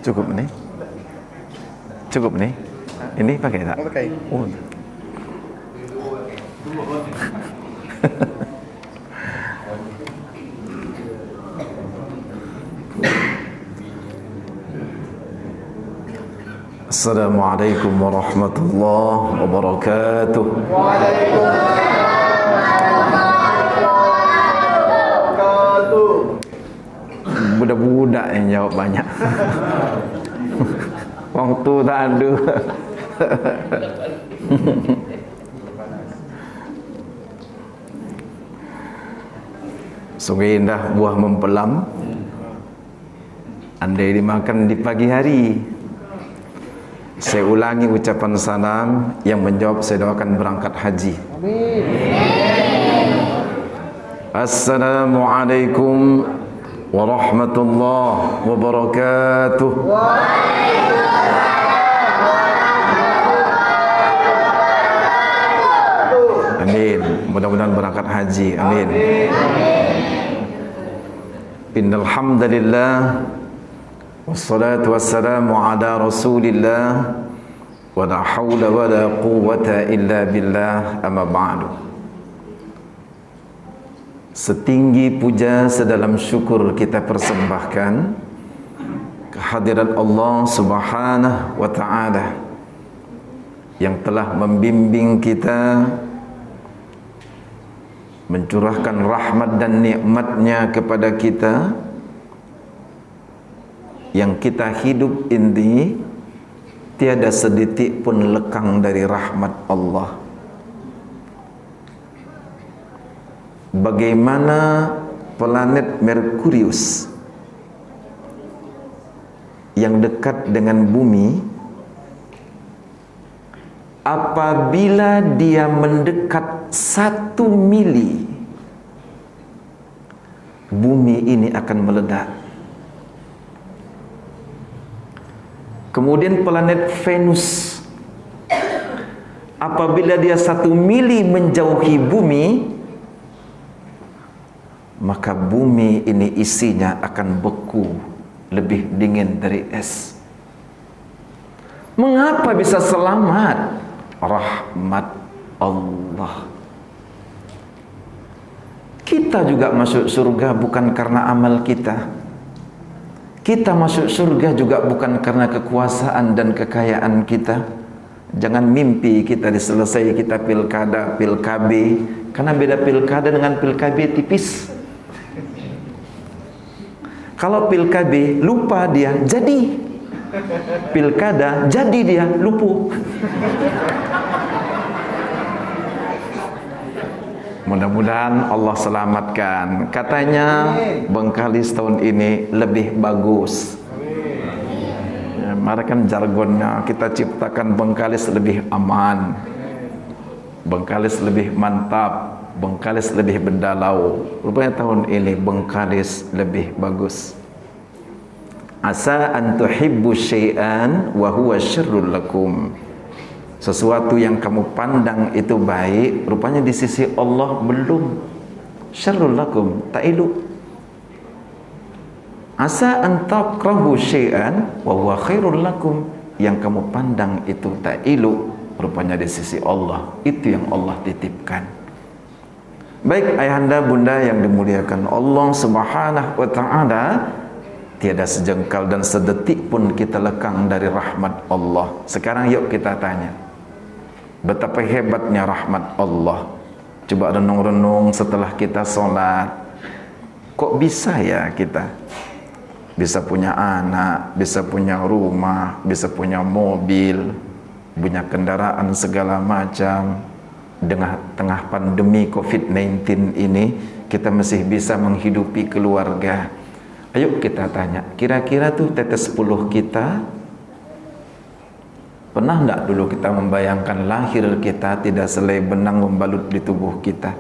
Cukup nih? Cukup nih? Ini pakai tak? Pakai. Oh. Assalamualaikum warahmatullahi wabarakatuh. Budak-budak yang jawab banyak. Waktu tak ada. Sungguh indah buah mempelam, andai dimakan di pagi hari. Saya ulangi ucapan salam, yang menjawab saya doakan berangkat haji. Amin. Assalamualaikum warahmatullahi wabarakatuh. Amin. Mudah-mudahan berangkat haji. Amin. Innal hamdalillah wassalatu wassalamu ala Rasulillah wa la haula wa la quwwata illa billah, amma ba'du. Setinggi puja sedalam syukur kita persembahkan kehadirat Allah Subhanahu wa ta'ala yang telah membimbing kita, mencurahkan rahmat dan nikmatnya kepada kita, yang kita hidup ini tiada sedetik pun lekang dari rahmat Allah. Bagaimana planet Merkurius yang dekat dengan bumi, apabila dia mendekat 1 mili, bumi ini akan meledak. Kemudian planet Venus, apabila dia 1 mili menjauhi bumi, maka bumi ini isinya akan beku, lebih dingin dari es. Mengapa bisa selamat? Rahmat Allah. Kita juga masuk surga bukan karena amal kita. Kita masuk surga juga bukan karena kekuasaan dan kekayaan kita. Jangan mimpi kita diselesai kita pilkada, pilkab. Karena beda pilkada dengan pilkab tipis. Kalau pilkab lupa dia jadi, pilkada jadi dia lupa. Mudah-mudahan Allah selamatkan. Katanya Bengkalis tahun ini lebih bagus. Ya, mari kan jargonnya kita ciptakan Bengkalis lebih aman, Bengkalis lebih mantap, Bengkalis lebih berdalau. Rupanya tahun ini Bengkalis lebih bagus. Asa an tuhibbu syai'an wa huwa syarrul lakum. Sesuatu yang kamu pandang itu baik, rupanya di sisi Allah belum. Syarrul lakum, ta'ilu. Asa an takrahu syai'an wa huwa khairul lakum. Yang kamu pandang itu ta'ilu, rupanya di sisi Allah. Itu yang Allah titipkan. Baik ayahanda bunda yang dimuliakan Allah Subhanahu wa ta'ala, tiada sejengkal dan sedetik pun kita lekang dari rahmat Allah. Sekarang yuk kita tanya, betapa hebatnya rahmat Allah. Coba renung-renung setelah kita sholat. Kok bisa ya kita bisa punya anak, bisa punya rumah, bisa punya mobil, punya kendaraan segala macam. Dengan tengah pandemi COVID-19 ini, kita masih bisa menghidupi keluarga. Ayo kita tanya, kira-kira tuh tetes 10 kita, pernah enggak dulu kita membayangkan lahir kita tidak selai benang membalut di tubuh kita?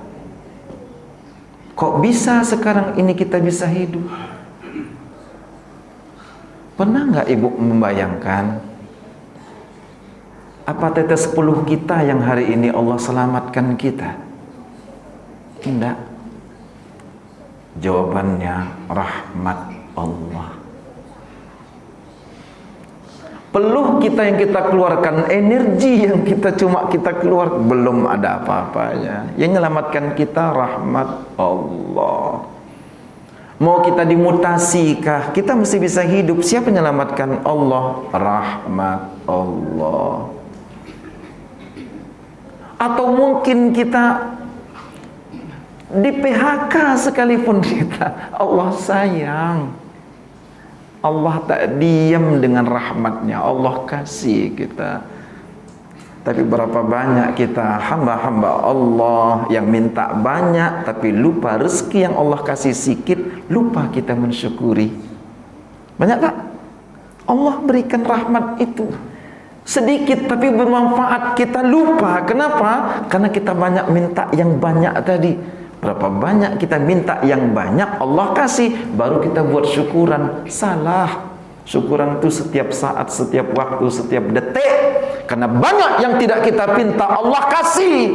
Kok bisa sekarang ini kita bisa hidup? Pernah enggak ibu membayangkan apa tetes 10 kita yang hari ini Allah selamatkan kita? Enggak. Jawabannya rahmat Allah. Peluh kita yang kita keluarkan, energi yang kita keluar, belum ada apa-apanya. Yang menyelamatkan kita rahmat Allah. Mau kita dimutasikah, kita mesti bisa hidup. Siapa yang menyelamatkan? Allah, rahmat Allah. Atau mungkin kita di PHK sekalipun kita, Allah sayang. Allah tak diam dengan rahmatnya, Allah kasih kita. Tapi berapa banyak kita hamba-hamba Allah yang minta banyak tapi lupa rezeki yang Allah kasih sikit, lupa kita mensyukuri. Banyak tak? Allah berikan rahmat itu sedikit tapi bermanfaat, kita lupa. Kenapa? Karena kita banyak minta yang banyak tadi. Berapa banyak kita minta yang banyak, Allah kasih, baru kita buat syukuran. Salah. Syukuran itu setiap saat, setiap waktu, setiap detik. Karena banyak yang tidak kita minta, Allah kasih.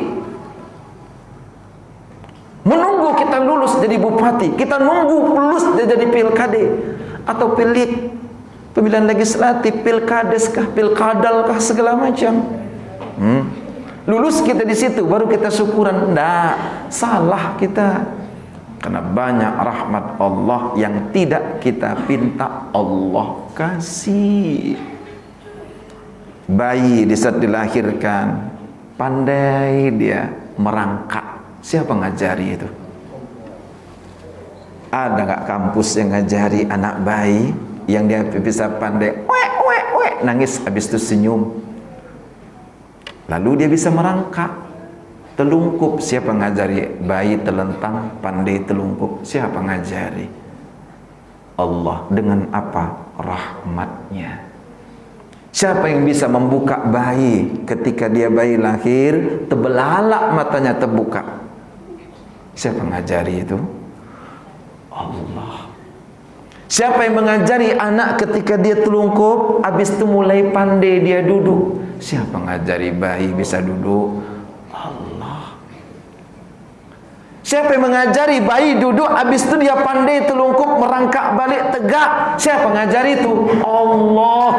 Menunggu kita lulus jadi bupati, kita nunggu lulus jadi pilkade atau pemilihan legislatif, pilkades kah, pilkadal kah, segala macam. Lulus kita di situ, baru kita syukuran. Nggak, salah kita. Karena banyak rahmat Allah yang tidak kita pinta, Allah kasih. Bayi di saat dilahirkan, pandai dia merangkak. Siapa ngajari itu? Ada nggak kampus yang ngajari anak bayi yang dia bisa pandai nangis, habis itu senyum, lalu dia bisa merangkak, telungkup? Siapa ngajari? Bayi telentang, pandai telungkup. Siapa ngajari? Allah. Dengan apa? Rahmatnya. Siapa yang bisa membuka bayi ketika dia bayi lahir, terbelalak matanya terbuka? Siapa ngajari itu? Allah. Siapa yang mengajari anak ketika dia telungkup, habis itu mulai pandai dia duduk? Siapa ngajari bayi bisa duduk? Allah. Siapa yang mengajari bayi duduk, habis itu dia pandai telungkup, merangkak balik tegak? Siapa ngajari itu? Allah.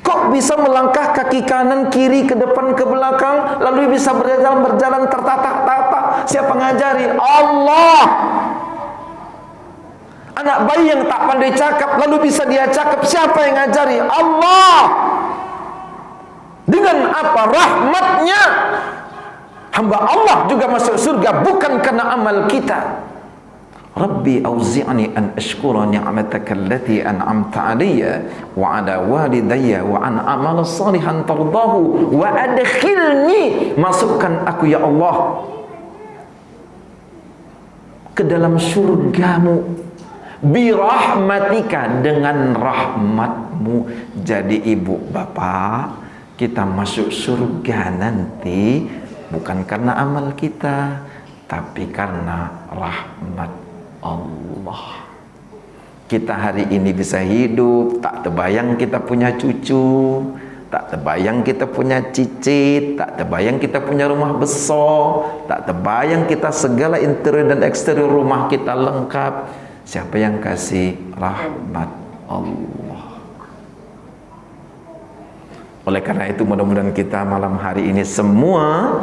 Kok bisa melangkah kaki kanan kiri ke depan ke belakang, lalu bisa berjalan tertata-tata? Siapa ngajari? Allah. Anak bayi yang tak pandai cakap lalu bisa dia cakap, siapa yang ngajari? Allah. Dengan apa? Rahmatnya. Hamba Allah juga masuk surga bukan karena amal kita. Rabbi auzi'ni an ashkura ni'mataka allati an'amta 'alayya wa 'ala walidayya wa an a'mala salihan tardahu wa adkhilni, masukkan aku ya Allah ke dalam surgamu, birahmatika, dengan rahmatmu. Jadi ibu bapak, kita masuk surga nanti bukan karena amal kita, tapi karena rahmat Allah. Kita hari ini bisa hidup, tak terbayang kita punya cucu, tak terbayang kita punya cicit, tak terbayang kita punya rumah besar, tak terbayang kita segala interior dan eksterior rumah kita lengkap. Siapa yang kasih? Rahmat Allah. Oleh karena itu mudah-mudahan kita malam hari ini semua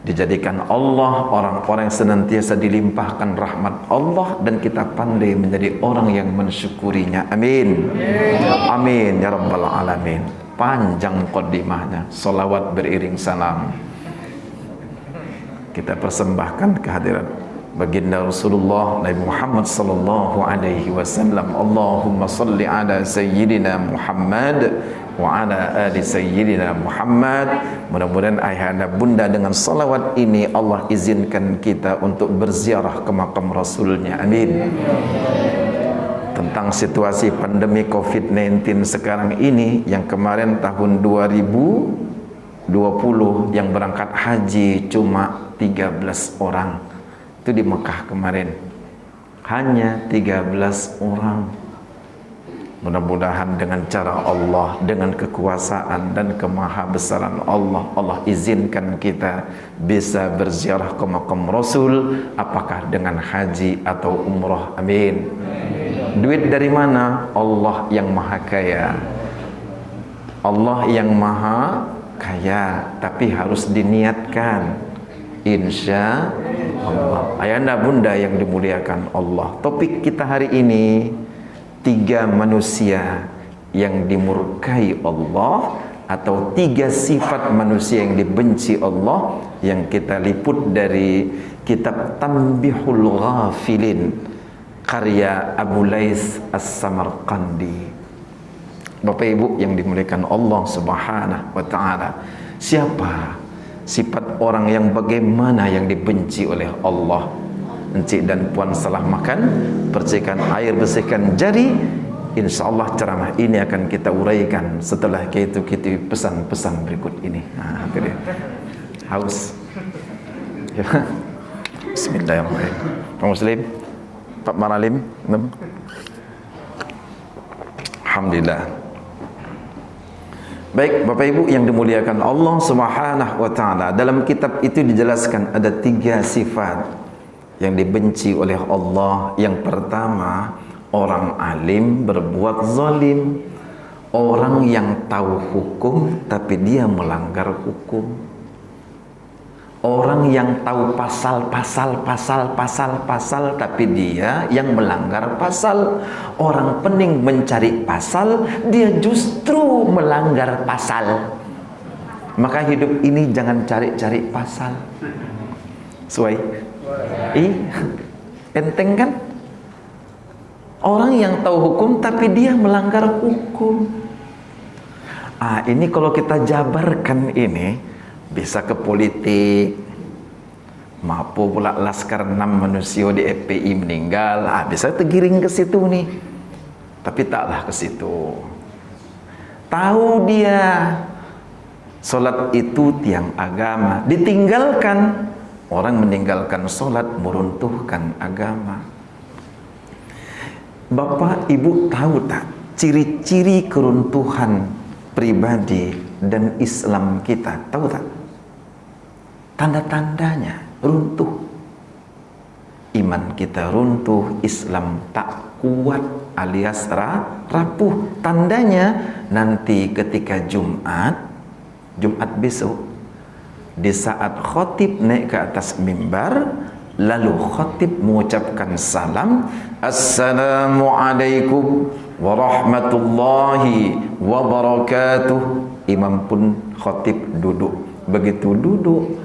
dijadikan Allah orang-orang yang senantiasa dilimpahkan rahmat Allah, dan kita pandai menjadi orang yang mensyukurinya. Amin. Amin ya rabbal alamin. Panjang muqaddimahnya, salawat beriring salam kita persembahkan kehadiran baginda Rasulullah Nabi Muhammad sallallahu alaihi wasallam. Allahumma salli ala sayyidina Muhammad wa ala ali sayyidina Muhammad. Mudah-mudahan ayahanda bunda dengan salawat ini Allah izinkan kita untuk berziarah ke makam Rasulnya. Amin. Tentang situasi pandemi COVID-19 sekarang ini, yang kemarin tahun 2020 yang berangkat haji cuma 13 orang. Itu di Mekah kemarin, hanya 13 orang. Mudah-mudahan dengan cara Allah, dengan kekuasaan dan kemahabesaran Allah, Allah izinkan kita bisa berziarah ke makam Rasul, apakah dengan haji atau umrah. Amin. Duit dari mana? Allah yang maha kaya. Allah yang maha kaya, tapi harus diniatkan. Insya Allah. Ayanda bunda yang dimuliakan Allah. Topik kita hari ini, 3 manusia yang dimurkai Allah, atau 3 sifat manusia yang dibenci Allah, yang kita liput dari kitab Tanbihul Ghafilin karya Abu Lais As-Samarqandi. Bapak Ibu yang dimuliakan Allah Subhanahu wa taala, siapa sifat orang yang bagaimana yang dibenci oleh Allah? Encik dan puan salah makan, bersihkan air, bersihkan jari. InsyaAllah ceramah ini akan kita uraikan setelah kita pesan-pesan berikut ini. Nah, itu dia. Haus. Ya. Bismillahirrahmanirrahim. Pak Muslim, Pak Maralim, alhamdulillah. Baik, Bapak Ibu yang dimuliakan Allah Subhanahu wa taala, dalam kitab itu dijelaskan ada 3 sifat yang dibenci oleh Allah. Yang pertama, orang alim berbuat zalim, orang yang tahu hukum tapi dia melanggar hukum. Orang yang tahu pasal tapi dia yang melanggar pasal. Orang pening mencari pasal, dia justru melanggar pasal. Maka hidup ini jangan cari-cari pasal. Suai? Enteng kan? Orang yang tahu hukum tapi dia melanggar hukum. Ini kalau kita jabarkan ini, bisa ke politik, mampu pula Laskar 6 manusia di FPI meninggal, bisa tergiring ke situ nih. Tapi taklah ke situ. Tahu dia solat itu tiang agama, ditinggalkan. Orang meninggalkan solat meruntuhkan agama. Bapak Ibu tahu tak ciri-ciri keruntuhan pribadi dan Islam kita? Tahu tak? Tanda-tandanya runtuh. Iman kita runtuh, Islam tak kuat alias rapuh. Tandanya nanti ketika Jumat besok, di saat khatib naik ke atas mimbar, lalu khatib mengucapkan salam, Assalamualaikum warahmatullahi wabarakatuh. Imam pun khatib duduk. Begitu duduk,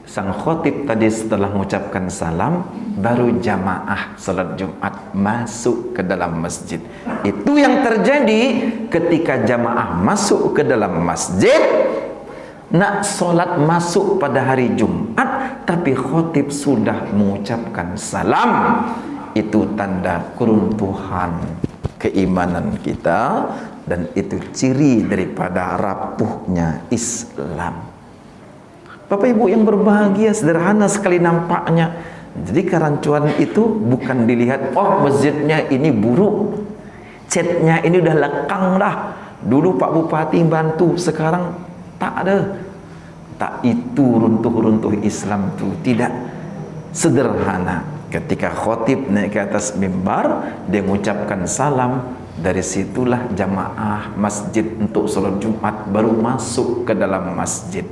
sang khatib tadi setelah mengucapkan salam, baru jamaah salat Jumat masuk ke dalam masjid. Itu yang terjadi ketika jamaah masuk ke dalam masjid, nak solat masuk pada hari Jumat, tapi khatib sudah mengucapkan salam. Itu tanda keruntuhan keimanan kita, dan itu ciri daripada rapuhnya Islam. Bapak Ibu yang berbahagia, sederhana sekali nampaknya. Jadi kerancuan itu bukan dilihat, oh masjidnya ini buruk, catnya ini udah lekang dah, dulu Pak Bupati bantu, sekarang tak ada. Tak, itu runtuh-runtuh Islam itu tidak sederhana. Ketika khatib naik ke atas mimbar, dia mengucapkan salam, dari situlah jamaah masjid untuk salat Jumat baru masuk ke dalam masjid.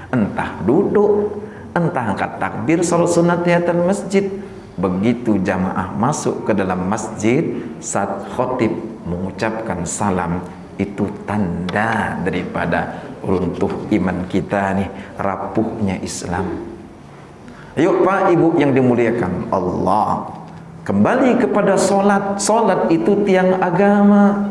Entah duduk, entah angkat takbir salat sunat tahiyatul masjid. Begitu jamaah masuk ke dalam masjid, saat khatib mengucapkan salam, itu tanda daripada runtuh iman kita nih, rapuhnya Islam. Ayo Pak Ibu yang dimuliakan Allah, kembali kepada solat. Solat itu tiang agama.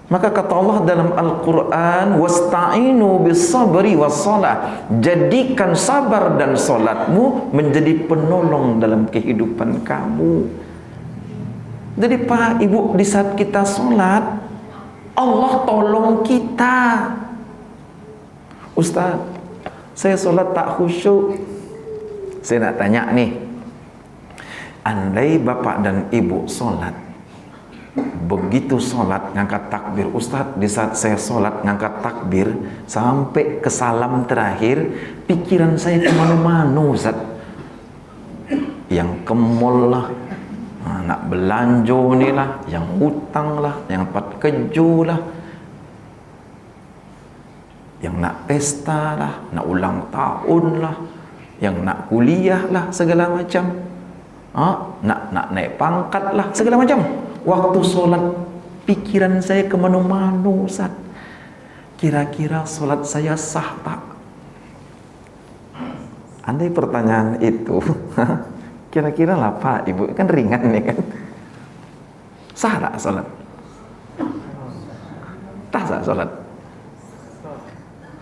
Maka kata Allah dalam Al-Quran, wasta'inu bis-sabri was-salah, jadikan sabar dan solatmu menjadi penolong dalam kehidupan kamu. Jadi Pak Ibu, di saat kita solat, Allah tolong kita. Ustaz, saya solat tak khusyuk. Saya nak tanya nih, andai bapak dan ibu solat, begitu solat ngangkat takbir, Ustaz, di saat saya solat ngangkat takbir sampai ke salam terakhir, pikiran saya kemana-mana Ustaz, yang ke mall lah, yang nak belanjo ni lah, yang hutang lah, yang dapat keju lah, yang nak pesta lah, nak ulang tahun lah, yang nak kuliah lah, segala macam, nak naik pangkat lah, segala macam. Waktu solat pikiran saya ke mana-mana, Ustaz. Kira-kira solat saya sah tak? Andai pertanyaan itu kira-kira lah Pak Ibu, kan ringan nih kan, sah tak solat? Tak sah solat.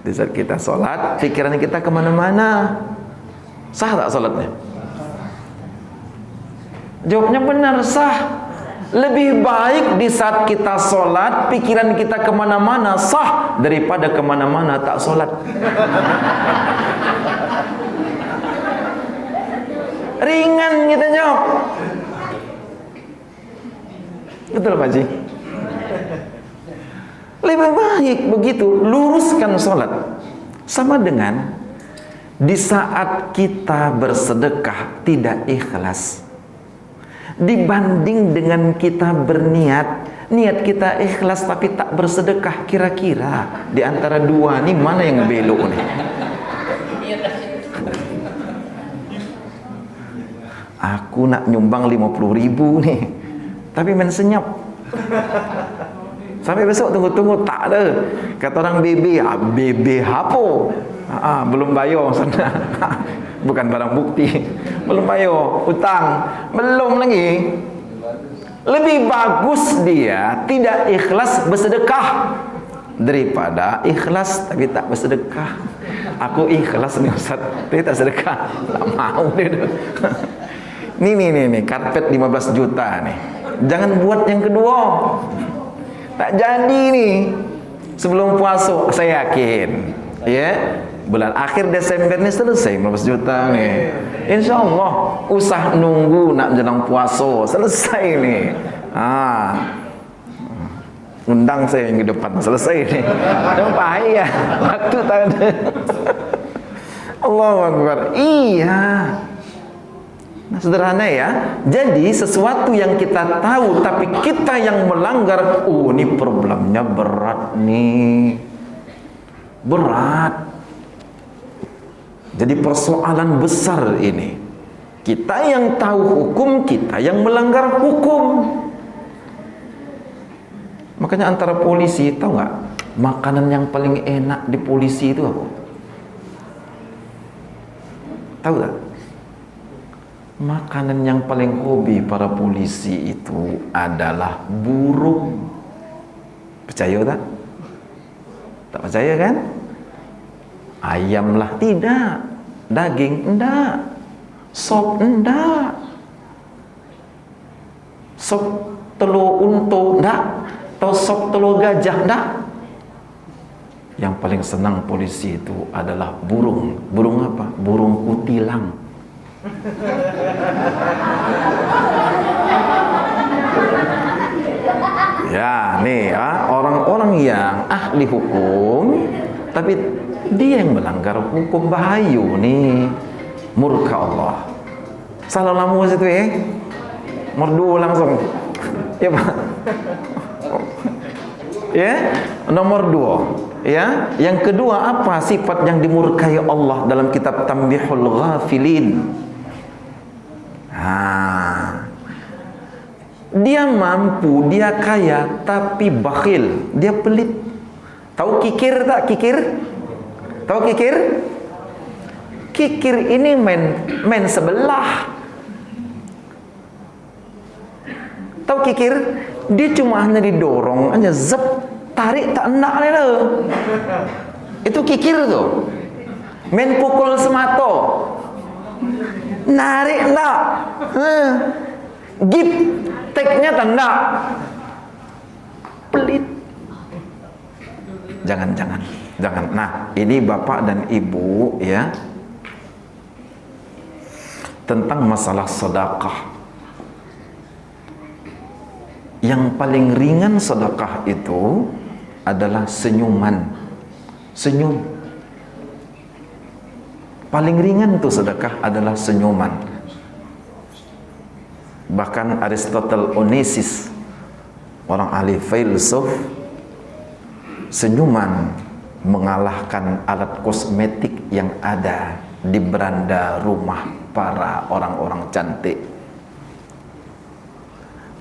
Di saat kita solat, pikiran kita kemana-mana, sah tak solatnya? Jawabnya benar, sah. Lebih baik di saat kita solat pikiran kita kemana-mana sah daripada kemana-mana tak solat. Ringan kita jawab. Betul Pak Haji? Lebih baik begitu, luruskan solat. Sama dengan di saat kita bersedekah tidak ikhlas, dibanding dengan kita berniat, niat kita ikhlas tapi tak bersedekah, kira-kira di antara dua ini mana yang belok nih? Aku nak nyumbang 50.000 nih, tapi main senyap. Sampai besok tunggu-tunggu, tak ada. Kata orang BB, BB hapo? Belum bayar sana. Bukan barang bukti. Belum bayar, utang. Belum lagi. Lebih bagus dia tidak ikhlas bersedekah daripada ikhlas tapi tak bersedekah. Aku ikhlas nih Ustaz, tapi tak sedekah. Tak mau dia. Nih, karpet 15 juta nih. Jangan buat yang kedua. Tak jadi nih. Sebelum puasa saya yakin, ya, bulan akhir Desember ini selesai 15 juta nih. Insya Allah usah nunggu nak jelang puasa, selesai nih. Undang saya yang ke depan, selesai nih. Jangan payah, waktu tak ada. Allahu Akbar. Iya. Nah, sederhana ya. Jadi sesuatu yang kita tahu tapi kita yang melanggar, ini problemnya berat nih. Berat. Jadi persoalan besar ini. Kita yang tahu hukum, kita yang melanggar hukum. Makanya antara polisi, tahu nggak? Makanan yang paling enak di polisi itu apa? Tahu tak? Makanan yang paling hobi para polisi itu adalah burung. Percaya tak? Tak percaya kan? Ayam lah tidak, daging enggak, sop enggak, sop telur unta enggak, atau sop telur gajah enggak. Yang paling senang polisi itu adalah burung. Burung apa? Burung kutilang. Ya, nih ya, orang-orang yang ahli hukum tapi dia yang melanggar hukum, bahayu nih, murka Allah. Salah lamu situ ya, merdu langsung, ya Pak. Ya, nomor 2. Ya, yang kedua apa sifat yang dimurkai Allah dalam kitab Tanbihul Ghafilin? Dia mampu, dia kaya, tapi bakhil, dia pelit. Tahu kikir tak? Kikir? Tahu kikir? Kikir ini main sebelah. Tahu kikir? Dia cuma hanya didorong aja, zep, tarik tak enak lah. Itu kikir tuh. Main pukul semata. Narik enggak. Gip, take-nya tanda. Pelit. Jangan. Nah, ini Bapak dan Ibu ya, tentang masalah sedekah. Yang paling ringan sedekah itu adalah senyuman. Senyum. Paling ringan tuh sedekah adalah senyuman. Bahkan Aristotle Onassis, orang ahli filsuf, senyuman mengalahkan alat kosmetik yang ada di beranda rumah para orang-orang cantik.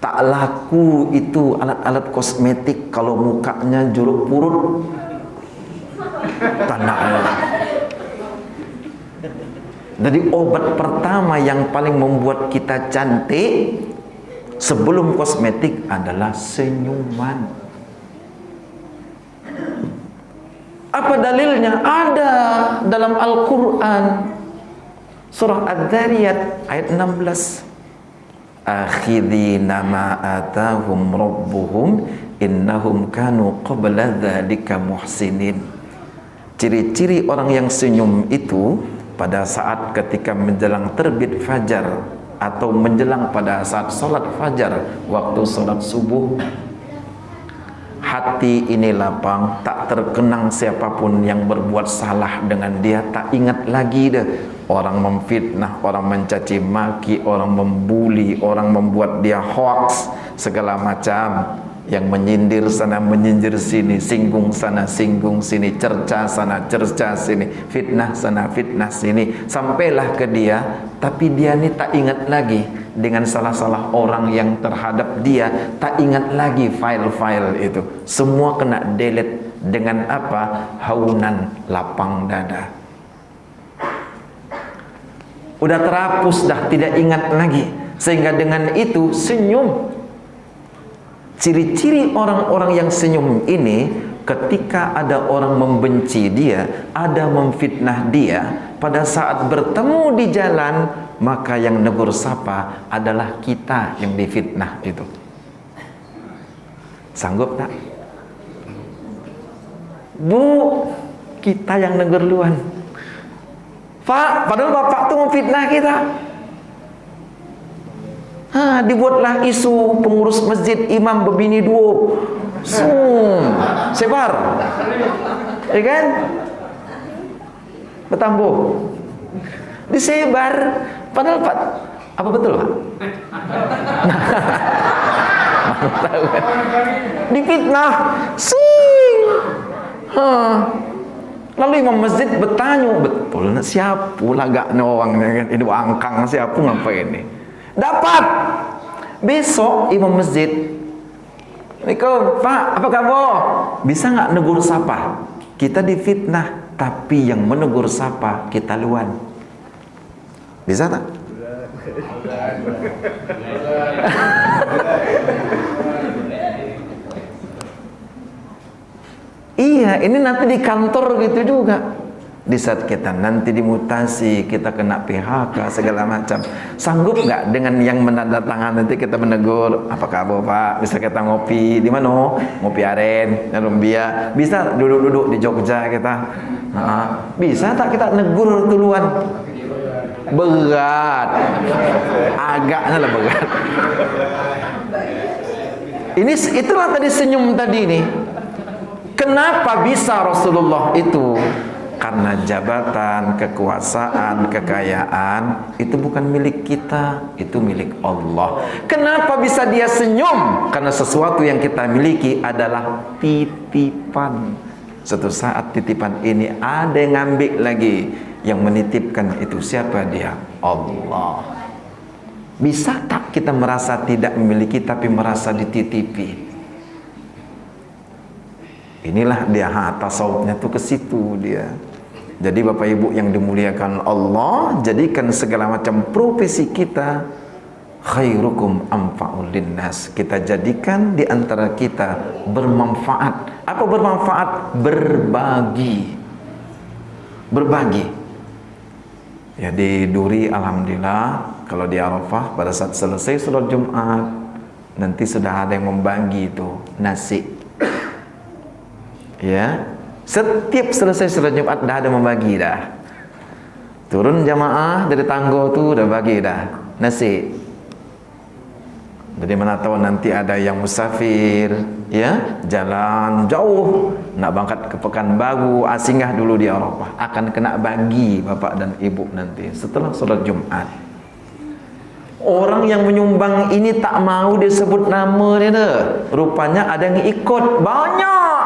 Tak laku itu alat-alat kosmetik kalau mukanya jeruk purut. Tanah. Jadi obat pertama yang paling membuat kita cantik sebelum kosmetik adalah senyuman. Apa dalilnya? Ada dalam Al-Quran, surah Adz-Dzariyat ayat 16. Akhidhina ma atahum rabbuhum innahum kanu qabla dzalika muhsinin. Ciri-ciri orang yang senyum itu pada saat ketika menjelang terbit fajar atau menjelang pada saat sholat fajar, waktu sholat subuh, hati ini lapang, tak terkenang siapapun yang berbuat salah dengan dia, tak ingat lagi deh orang memfitnah, orang mencaci maki, orang membuli, orang membuat dia hoax segala macam, yang menyindir sana menyindir sini, singgung sana singgung sini, cerca sana cerca sini, fitnah sana fitnah sini, sampailah ke dia. Tapi dia ni tak ingat lagi dengan salah-salah orang yang terhadap dia, tak ingat lagi file-file itu, semua kena delete. Dengan apa? Haunan, lapang dada. Udah terhapus dah, tidak ingat lagi. Sehingga dengan itu senyum. Ciri-ciri orang-orang yang senyum ini, ketika ada orang membenci dia, ada memfitnah dia, pada saat bertemu di jalan, maka yang negur sapa adalah kita yang difitnah itu. Sanggup tak? Bu, kita yang negur luan. Pak, padahal bapak tuh memfitnah kita. Dibuatlah isu pengurus masjid imam berbini dua, sebar, ya kan? Bertambuh, disebar. Padahal Pak, apa betul Pak? Difitnah, Lalu imam masjid bertanya, betul nak siapa lagaknya orangnya kan? Ini angkang siapa ngapain ini? Dapat. Besok imam masjid, Assalamualaikum Pak, apa kabar? Bisa nggak negur sapa? Kita difitnah, tapi yang menegur sapa kita luan. Bisa tak? Iya, ini nanti di kantor gitu juga. Di saat kita nanti dimutasi, kita kena PHK segala macam, sanggup nggak dengan yang menandatangan nanti kita menegur, apa kabar Pak? Bisa kita ngopi di mana? Ngopi aren, Rumbia. Bisa duduk-duduk di Jogja kita. Bisa tak kita negur duluan? Berat, agaknya lah berat. Itulah tadi senyum tadi nih. Kenapa bisa Rasulullah itu? Karena jabatan, kekuasaan, kekayaan itu bukan milik kita, itu milik Allah. Kenapa bisa dia senyum? Karena sesuatu yang kita miliki adalah titipan. Suatu saat titipan ini ada yang ngambil lagi. Yang menitipkan itu siapa dia? Allah. Bisa tak kita merasa tidak memiliki tapi merasa dititipi? Inilah dia tasawufnya tuh ke situ dia. Jadi Bapak Ibu yang dimuliakan Allah, jadikan segala macam profesi kita khairukum anfa'ul linnas. Kita jadikan di antara kita bermanfaat. Apa bermanfaat? Berbagi. Berbagi. Ya di Duri alhamdulillah, kalau di Arafah pada saat selesai sholat Jumat nanti sudah ada yang membagi itu nasi. Ya, setiap selesai sholat Jumat dah ada membagi dah. Turun jamaah dari tangga tu dah bagi dah nasi. Jadi mana tahu nanti ada yang musafir, ya, jalan jauh nak berangkat ke Pekanbaru, singgah dulu di Arafah, akan kena bagi bapak dan ibu nanti setelah sholat Jumat. Orang yang menyumbang ini tak mau disebut nama dia dah. Rupanya ada yang ikut. Banyak.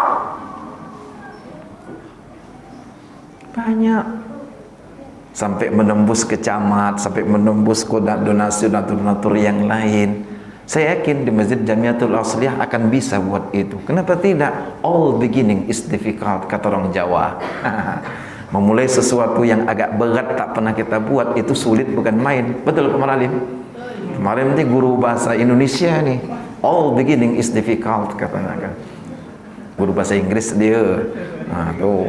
Sampai menembus ke camat, sampai menembus ke donatur yang lain. Saya yakin di Masjid Jamiatul Ausliyah akan bisa buat itu. Kenapa tidak? All beginning is difficult, kata orang Jawa. Memulai sesuatu yang agak berat tak pernah kita buat itu sulit, bukan main. Betul Pak Maralim? Kemarin nanti guru bahasa Indonesia nih, all beginning is difficult katanya kan. Guru bahasa Inggris dia. Nah, tuh.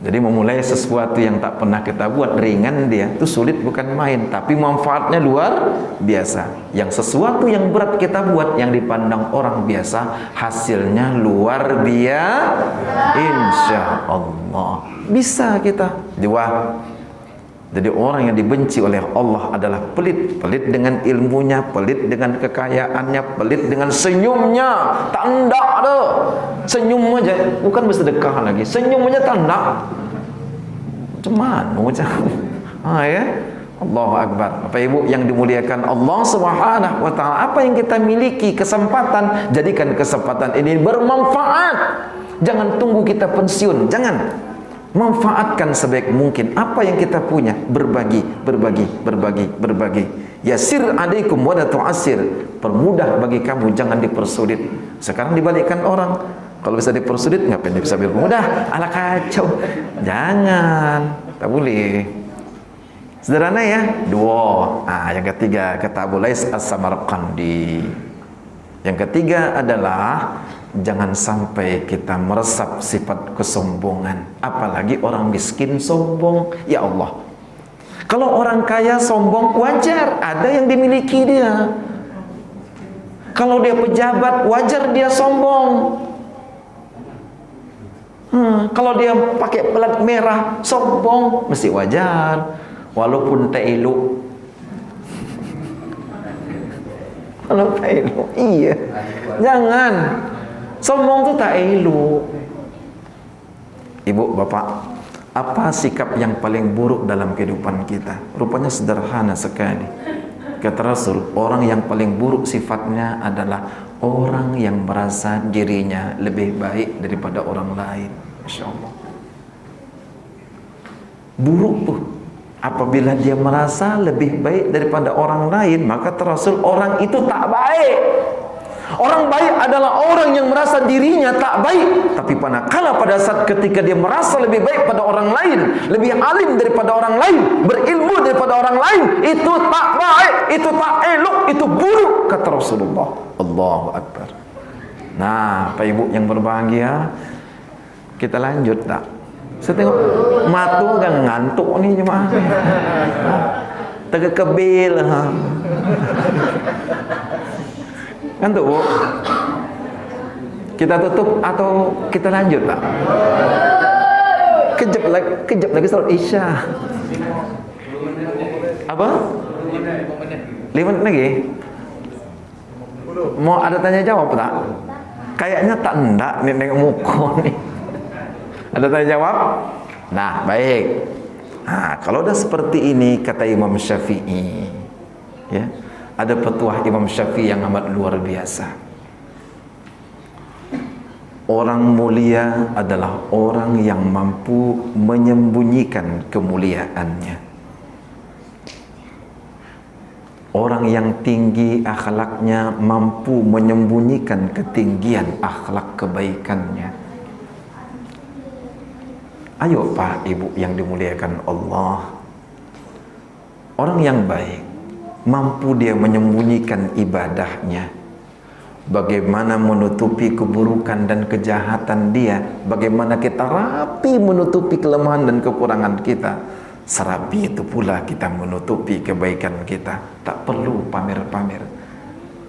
Jadi memulai sesuatu yang tak pernah kita buat ringan dia, itu sulit bukan main, tapi manfaatnya luar biasa. Yang sesuatu yang berat kita buat yang dipandang orang biasa, hasilnya luar biasa. Insya Allah bisa kita jual. Jadi orang yang dibenci oleh Allah adalah pelit. Pelit dengan ilmunya, pelit dengan kekayaannya, pelit dengan senyumnya. Tanda ada. Senyum aja, bukan bersedekah lagi. Senyum aja tanda. Macam mana macam? Ya. Allahu Akbar. Bapak Ibu yang dimuliakan Allah Subhanahu wa taala, apa yang kita miliki kesempatan, jadikan kesempatan ini bermanfaat. Jangan tunggu kita pensiun, jangan. Manfaatkan sebaik mungkin apa yang kita punya, berbagi. Yasir alaikum wa la tu'assir. Permudah bagi kamu, jangan dipersulit. Sekarang dibalikkan orang, kalau bisa dipersulit ngapain bisa bermudah? Ala kacau. Jangan, tak boleh. Sederhana ya. Dua. Yang ketiga kata Abu Lais As-Samarqandi. Yang ketiga adalah jangan sampai kita meresap sifat kesombongan. Apalagi orang miskin sombong. Ya Allah, kalau orang kaya sombong wajar, ada yang dimiliki dia. Kalau dia pejabat wajar dia sombong. Kalau dia pakai pelat merah sombong mesti wajar, walaupun tak elok. Kalau tak elok, iya, jangan. Sombong itu tak elok. Ibu, bapak, apa sikap yang paling buruk dalam kehidupan kita? Rupanya sederhana sekali. Kata Rasul, orang yang paling buruk sifatnya adalah orang yang merasa dirinya lebih baik daripada orang lain. Masya Allah. Buruk tuh. Apabila dia merasa lebih baik daripada orang lain, maka Rasul, orang itu tak baik. Orang baik adalah orang yang merasa dirinya tak baik, tapi manakala pada saat ketika dia merasa lebih baik pada orang lain, lebih alim daripada orang lain, berilmu daripada orang lain, itu tak baik, itu tak elok, itu buruk, kata Rasulullah. Allahu Akbar. Nah, Pak Ibu yang berbahagia, kita lanjut tak? Saya tengok matu kan ngantuk nih jemaah. Terkebil. Ngantuk Bu? Kita tutup atau kita lanjut tak? Kejap lagi salat Isya. Apa? 5 menit lagi? Mau ada tanya jawab tak? Kayaknya tak enggak nih nengok muka nih. Ada tanya jawab? Nah, baik. Nah, kalau udah seperti ini kata Imam Syafi'i, ya, ada petuah Imam Syafi'i yang amat luar biasa. Orang mulia adalah orang yang mampu menyembunyikan kemuliaannya. Orang yang tinggi akhlaknya mampu menyembunyikan ketinggian akhlak kebaikannya. Ayo Pak Ibu yang dimuliakan Allah, orang yang baik mampu dia menyembunyikan ibadahnya. Bagaimana menutupi keburukan dan kejahatan dia, bagaimana kita rapi menutupi kelemahan dan kekurangan kita, serapi itu pula kita menutupi kebaikan kita. Tak perlu pamer-pamer,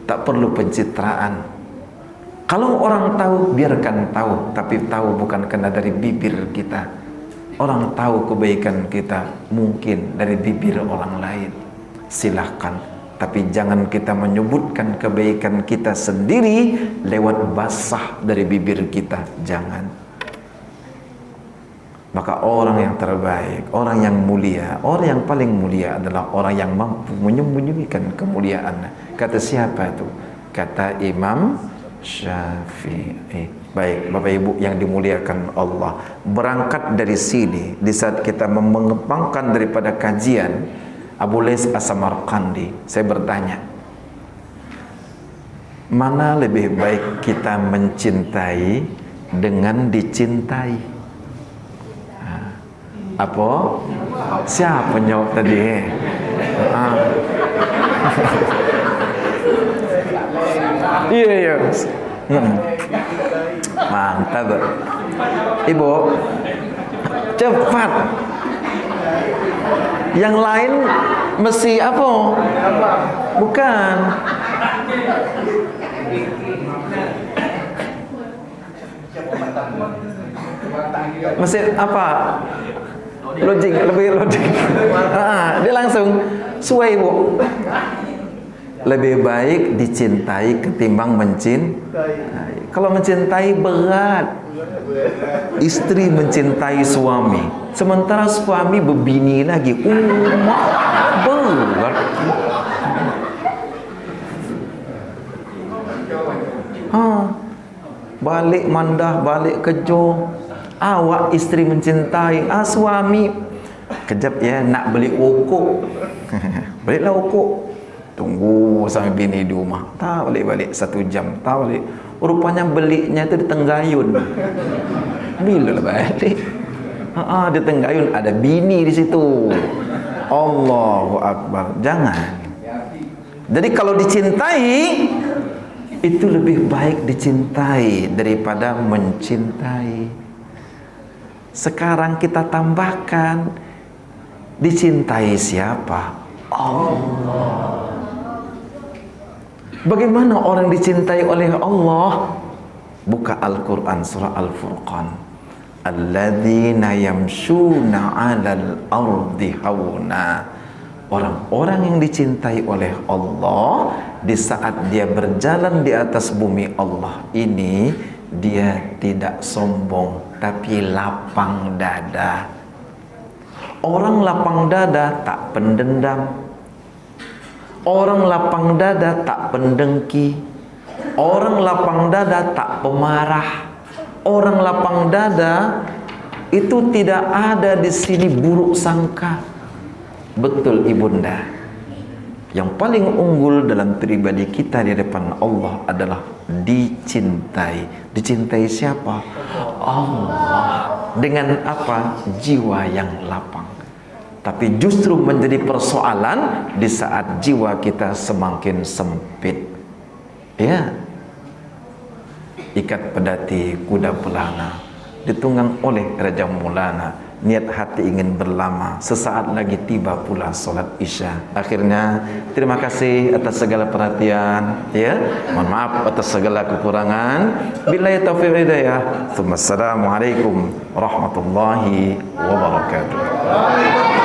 tak perlu pencitraan. Kalau orang tahu, biarkan tahu, tapi tahu bukan karena dari bibir kita. Orang tahu kebaikan kita mungkin dari bibir orang lain, silahkan, tapi jangan kita menyebutkan kebaikan kita sendiri lewat basah dari bibir kita. Jangan. Maka orang yang terbaik, orang yang mulia, orang yang paling mulia adalah orang yang mampu menyembunyikan kemuliaan. Kata siapa itu? Kata Imam Syafi'i. Baik, Bapak Ibu yang dimuliakan Allah, berangkat dari sini, di saat kita mengembangkan daripada kajian Abu Lais As-Samarqandi, saya bertanya, mana lebih baik kita mencintai dengan dicintai? Apa? Siapa jawab tadi? Iya. Mantap. Ibu, cepat. Yang lain mesti apa? Bukan. Mesti apa? Logik, lebih logik. Dia langsung suai, Bu. Lebih baik dicintai ketimbang mencintai. Kalau mencintai berat. Istri mencintai suami, sementara suami berbini lagi. Berat. Balik mandah, balik kejo. Awak istri mencintai, suami kejap ya nak beli okok. Baliklah okok. Tunggu sampai bini di rumah. Tak balik 1 jam, tak balik. Rupanya belinya itu di Tenggayun. Bila lah balik? Di Tenggayun ada bini di situ. Allahu Akbar. Jangan. Jadi kalau dicintai, itu lebih baik dicintai daripada mencintai. Sekarang kita tambahkan, dicintai siapa? Allah. Bagaimana orang dicintai oleh Allah? Buka Al-Quran surah Al-Furqan. Alladzina yamshuna 'alal ardi hauna. Orang-orang yang dicintai oleh Allah di saat dia berjalan di atas bumi Allah ini, dia tidak sombong tapi lapang dada. Orang lapang dada tak pendendam. Orang lapang dada tak pendengki. Orang lapang dada tak pemarah. Orang lapang dada itu tidak ada di sini buruk sangka. Betul ibunda. Yang paling unggul dalam pribadi kita di depan Allah adalah dicintai. Dicintai siapa? Allah. Dengan apa? Jiwa yang lapang. Tapi justru menjadi persoalan di saat jiwa kita semakin sempit. Ya. Ikat pedati kuda pelana ditunggang oleh Raja Maulana. Niat hati ingin berlama, sesaat lagi tiba pula solat Isya. Akhirnya terima kasih atas segala perhatian, ya. Mohon maaf atas segala kekurangan. Billahi taufiq hidayah. Assalamualaikum warahmatullahi wabarakatuh.